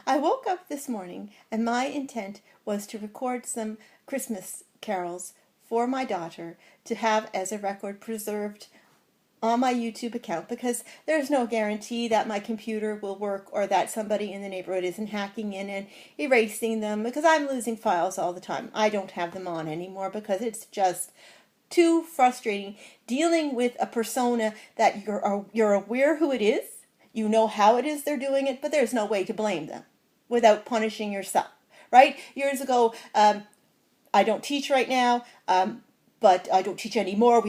I woke up this morning and my intent was to record some Christmas carols for my daughter to have as a record preserved on my YouTube account, because there's no guarantee that my computer will work or that somebody in the neighborhood isn't hacking in and erasing them, because I'm losing files all the time. I don't have them on anymore because it's just too frustrating dealing with a persona that you're aware who it is, you know how it is they're doing it, but there's no way to blame them without punishing yourself, right? Years ago, I don't teach right now, but I don't teach anymore,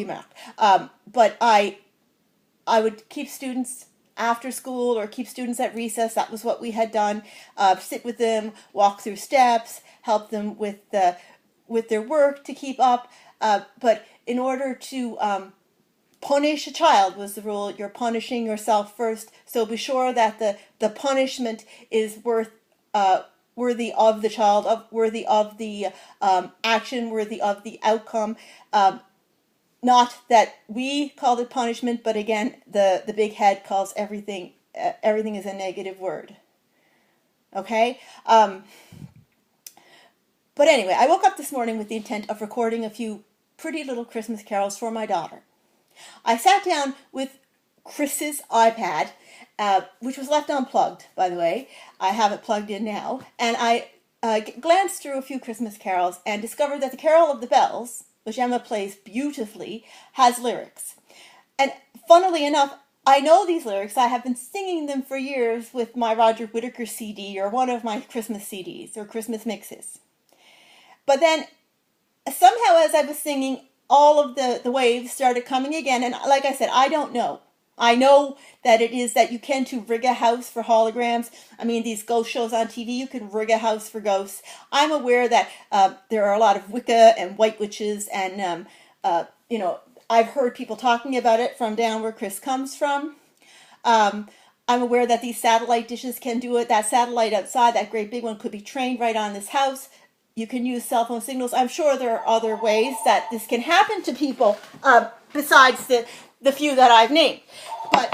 but I would keep students after school or keep students at recess. That was what we had done. Sit with them, walk through steps, help them with their work to keep up. But in order to punish a child was the rule. You're punishing yourself first. So be sure that the punishment is worthy of the child, worthy of the action, worthy of the outcome. Not that we called it punishment, but again, the big head calls everything is a negative word. Okay? But anyway, I woke up this morning with the intent of recording a few pretty little Christmas carols for my daughter. I sat down with Chris's iPad, which was left unplugged, by the way. I have it plugged in now. And I glanced through a few Christmas carols and discovered that the Carol of the Bells, which Emma plays beautifully, has lyrics. And funnily enough, I know these lyrics. I have been singing them for years with my Roger Whittaker CD or one of my Christmas CDs or Christmas mixes. But then somehow as I was singing, all of the waves started coming again. And like I said, I don't know. I know that it is that you can to rig a house for holograms. I mean, these ghost shows on TV, you can rig a house for ghosts. I'm aware that there are a lot of Wicca and white witches, and I've heard people talking about it from down where Chris comes from. I'm aware that these satellite dishes can do it. That satellite outside, that great big one, could be trained right on this house. You can use cell phone signals. I'm sure there are other ways that this can happen to people besides the few that I've named. But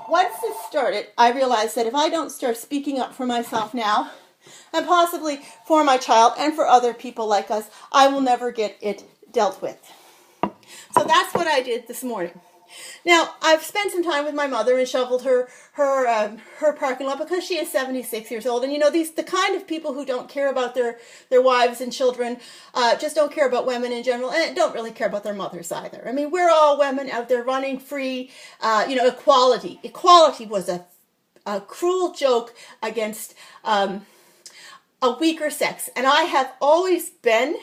once this started, I realized that if I don't start speaking up for myself now, and possibly for my child and for other people like us, I will never get it dealt with. So that's what I did this morning. Now, I've spent some time with my mother and shoveled her parking lot because she is 76 years old. And you know, the kind of people who don't care about their wives and children, just don't care about women in general, and don't really care about their mothers either. I mean, we're all women out there running free, equality. Equality was a cruel joke against a weaker sex. And I have always been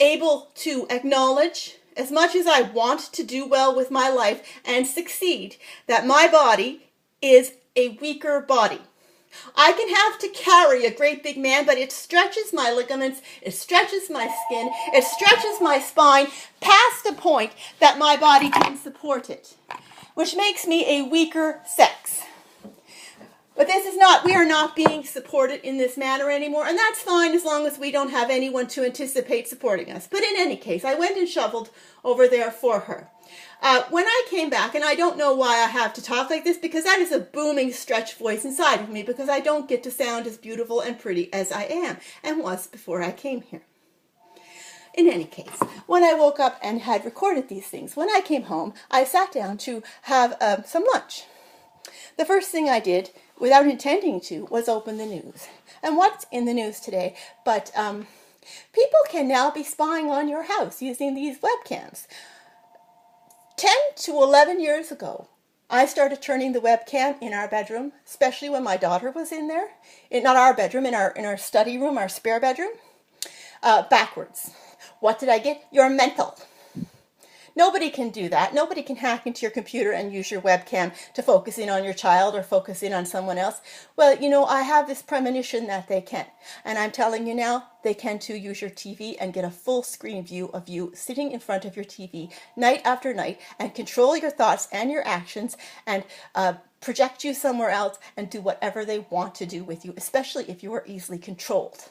able to acknowledge, as much as I want to do well with my life and succeed, that my body is a weaker body. I can have to carry a great big man, but it stretches my ligaments, it stretches my skin, it stretches my spine past the point that my body can support it, which makes me a weaker sex. But we are not being supported in this manner anymore, and that's fine as long as we don't have anyone to anticipate supporting us. But in any case, I went and shoveled over there for her. When I came back, and I don't know why I have to talk like this, because that is a booming stretch voice inside of me, because I don't get to sound as beautiful and pretty as I am, and was before I came here. In any case, when I woke up and had recorded these things, when I came home, I sat down to have some lunch. The first thing I did, without intending to, was open the news. And what's in the news today? But people can now be spying on your house using these webcams. 10 to 11 years ago, I started turning the webcam in our bedroom, especially when my daughter was in there. Not our bedroom, in our study room, our spare bedroom, backwards. What did I get? You're mental. Nobody can do that. Nobody can hack into your computer and use your webcam to focus in on your child or focus in on someone else. Well, you know, I have this premonition that they can. And I'm telling you now, they can too use your TV and get a full screen view of you sitting in front of your TV night after night and control your thoughts and your actions and project you somewhere else and do whatever they want to do with you, especially if you are easily controlled.